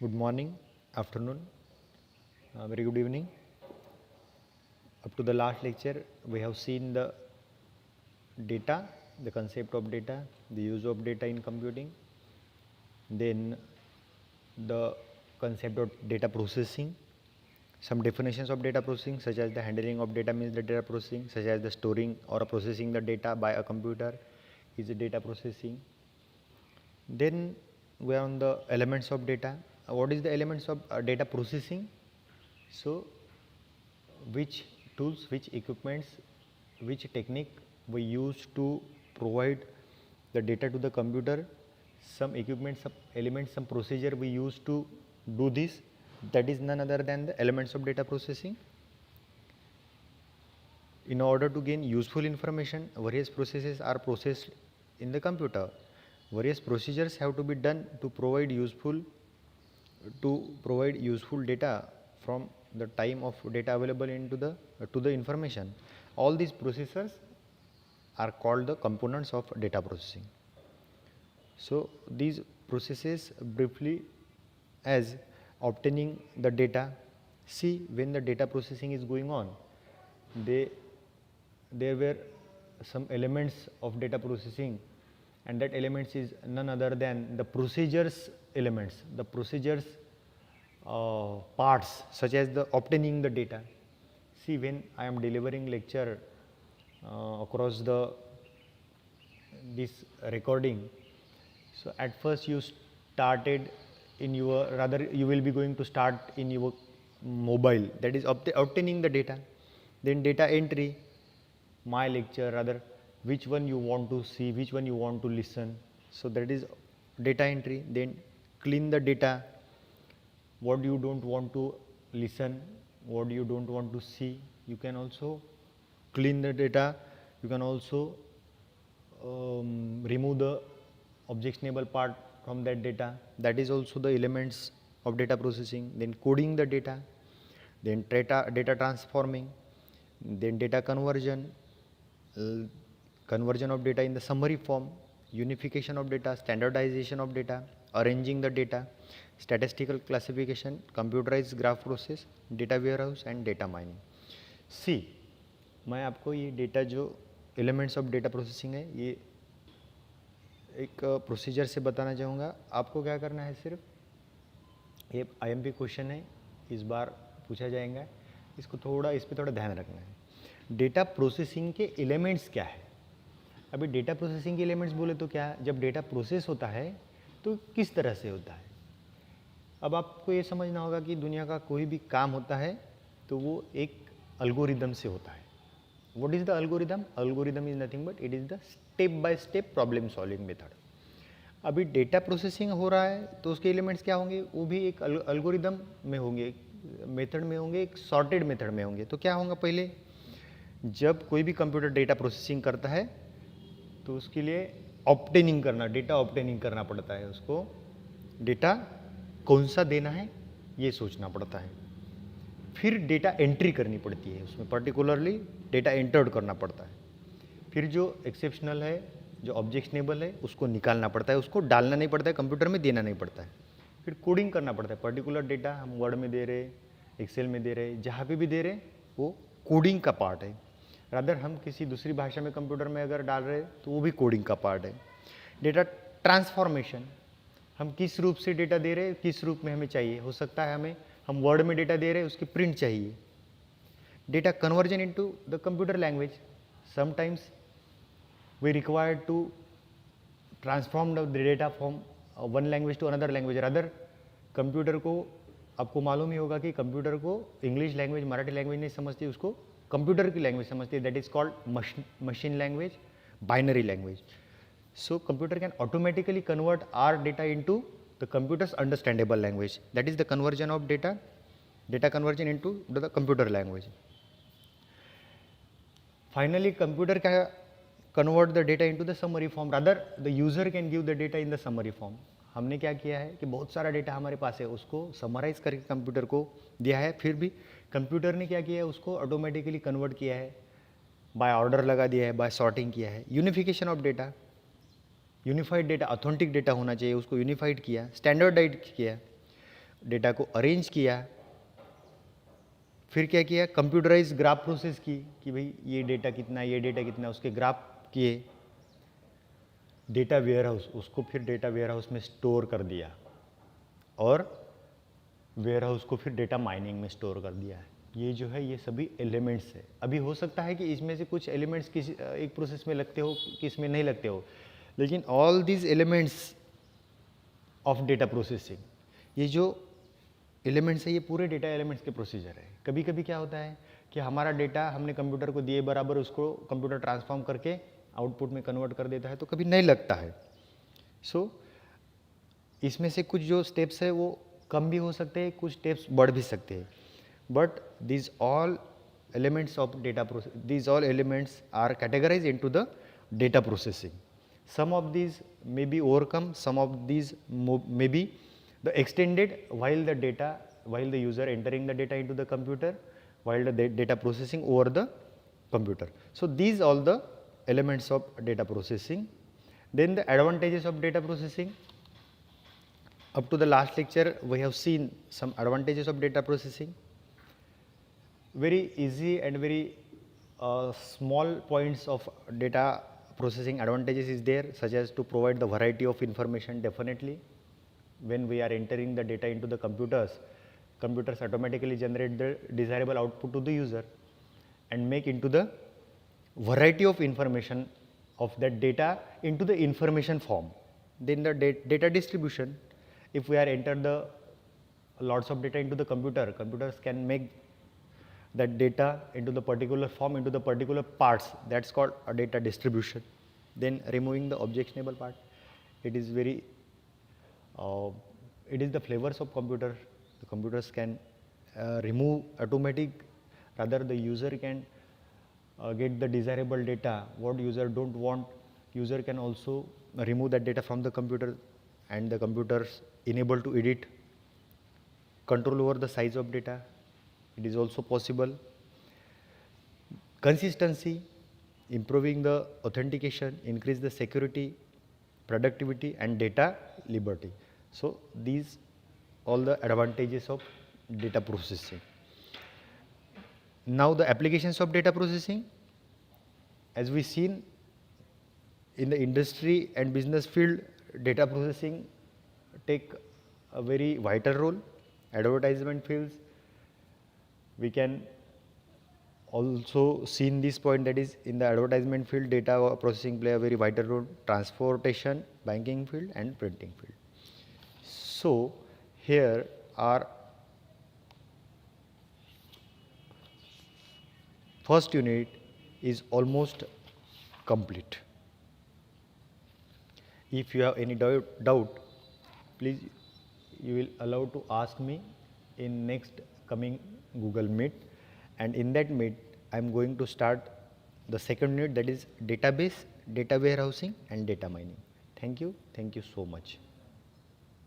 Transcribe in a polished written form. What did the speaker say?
Good morning, afternoon, very good evening. Up to the last lecture, we have seen the data, the concept of data, the use of data in computing, then the concept of data processing, some definitions of data processing such as the handling of data means the data processing, such as the storing or processing the data by a computer is the data processing. Then we are on the elements of data. What is the elements of data processing? So which tools, which equipments, which technique we use to provide the data to the computer, some equipment, some elements, some procedure we use to do this, that is none other than the elements of data processing. In order to gain useful information, various processes are processed in the computer. Various procedures have to be done to provide useful data from the time of data available into the to the information. All these processors are called the components of data processing. So these processes briefly as obtaining the data. See, when the data processing is going on, there were some elements of data processing, and that elements is none other than the procedures elements, the procedures parts such as the obtaining the data. See, when I am delivering lecture across the this recording, so at first you started in your, rather you will be going to start in your mobile, that is obtaining the data, then data entry, my lecture, rather which one you want to see, which one you want to listen, so that is data entry. Then clean the data, what you don't want to listen, what you don't want to see, you can also clean the data. You can also remove the objectionable part from that data, that is also the elements of data processing. Then coding the data, then data transforming, then data conversion, conversion of data in the summary form, unification of data, standardization of data, arranging the data, statistical classification, computerized graph process, data warehouse and data mining. सी, मैं आपको ये data जो elements of data processing है ये एक procedure से बताना चाहूँगा. आपको क्या करना है, सिर्फ ये आईएमपी क्वेश्चन है, इस बार पूछा जाएगा, इसको थोड़ा इस पर थोड़ा ध्यान रखना है. डेटा प्रोसेसिंग के एलिमेंट्स क्या है. अभी डेटा प्रोसेसिंग के एलिमेंट्स बोले तो क्या, जब डेटा प्रोसेस होता है तो किस तरह से होता है. अब आपको ये समझना होगा कि दुनिया का कोई भी काम होता है तो वो एक अल्गोरिदम से होता है. What is the algorithm? Algorithm is nothing but it is the step by step problem solving method. अभी डेटा प्रोसेसिंग हो रहा है तो उसके एलिमेंट्स क्या होंगे, वो भी एक अल्गोरिदम में होंगे, मेथड में होंगे, एक सॉर्टेड मेथड में होंगे. तो क्या होगा, पहले जब कोई भी कंप्यूटर डेटा प्रोसेसिंग करता है तो उसके लिए ऑब्टेनिंग करना, डेटा ऑब्टेनिंग करना पड़ता है. उसको डेटा कौन सा देना है ये सोचना पड़ता है. फिर डेटा एंट्री करनी पड़ती है, उसमें पर्टिकुलरली डेटा एंटर्ड करना पड़ता है. फिर जो एक्सेप्शनल है, जो ऑब्जेक्शनेबल है, उसको निकालना पड़ता है, उसको डालना नहीं पड़ता है, कंप्यूटर में देना नहीं पड़ता है. फिर कोडिंग करना पड़ता है. पर्टिकुलर डेटा हम वर्ड में दे रहे, एक्सेल में दे रहे, जहाँ पे भी दे रहे वो कोडिंग का पार्ट है. रादर हम किसी दूसरी भाषा में कंप्यूटर में अगर डाल रहे तो वो भी कोडिंग का पार्ट है. डेटा ट्रांसफॉर्मेशन, हम किस रूप से डेटा दे रहे, किस रूप में हमें चाहिए. हो सकता है हमें, हम वर्ड में डेटा दे रहे हैं, उसकी प्रिंट चाहिए. Data conversion into the computer language, sometimes we required to transform the data from one language to another language. Other computer को, आपको मालूम ही होगा कि कंप्यूटर को इंग्लिश लैंग्वेज, मराठी लैंग्वेज नहीं समझती, उसको कंप्यूटर की लैंग्वेज समझती है. That is called machine language, binary language. So computer can automatically convert our data into the computer's understandable language. That is the conversion of data conversion into the computer language. Finally, computer can convert the data into the summary form. Rather, the user can give the data in the summary form. हमने क्या किया है कि बहुत सारा data हमारे पास है, उसको समराइज करके कंप्यूटर को दिया है. फिर भी कंप्यूटर ने क्या किया है, उसको ऑटोमेटिकली कन्वर्ट किया है, बाय ऑर्डर लगा दिया है, बाय सॉर्टिंग किया है. Unification of data, unified data, authentic data होना चाहिए, उसको यूनिफाइड किया, स्टैंडर्डाइज किया. डेटा को अरेंज किया, फिर क्या किया, कंप्यूटराइज ग्राफ प्रोसेस की कि भाई ये डेटा कितना, ये डेटा कितना, उसके ग्राफ किए, डेटा वेयरहाउस, उसको फिर डेटा वेयरहाउस में स्टोर कर दिया और वेयरहाउस को फिर डेटा माइनिंग में स्टोर कर दिया है। ये जो है ये सभी एलिमेंट्स है। अभी हो सकता है कि इसमें से कुछ एलिमेंट्स किसी एक प्रोसेस में लगते हो, किस में नहीं लगते हो, लेकिन all these elements of data processing, ये जो एलिमेंट्स है ये पूरे डेटा एलिमेंट्स के प्रोसीजर है। कभी कभी क्या होता है कि हमारा डेटा हमने कंप्यूटर को दिए बराबर, उसको कंप्यूटर ट्रांसफॉर्म करके आउटपुट में कन्वर्ट कर देता है, तो कभी नहीं लगता है। सो इसमें से कुछ जो स्टेप्स है वो कम भी हो सकते हैं, कुछ स्टेप्स बढ़ भी सकते हैं, but these all elements of data process, these all elements are categorized into the data processing. Some of these may be overcome, some of these may be the extended while the user entering the data into the computer, while the data processing over the computer. So these all the elements of data processing. Then the advantages of data processing. Up to the last lecture we have seen some advantages of data processing. Very easy and very small points of data processing advantages is there, such as to provide the variety of information. Definitely when we are entering the data into the computers automatically generate the desirable output to the user and make into the variety of information of that data into the information form. Then the data distribution, if we are enter the lots of data into the computers can make that data into the particular form, into the particular parts, that's called a data distribution. Then removing the objectionable part, it is very it is the flavors of computer. The computers can remove automatic, rather the user can get the desirable data. What user don't want, user can also remove that data from the computer, and the computers enable to edit, control over the size of data, it is also possible. Consistency, improving the authentication, increase the security, productivity and data liberty. So these all the advantages of data processing. Now the applications of data processing, as we seen in the industry and business field, data processing take a very vital role. Advertisement fields, we can also see in this point, that is in the advertisement field data processing play a very vital role, transportation, banking field and printing field. So here our first unit is almost complete. If you have any doubt, please you will allow to ask me in next coming Google Meet, and in that meet I am going to start the second unit, that is database, data warehousing and data mining. Thank you so much.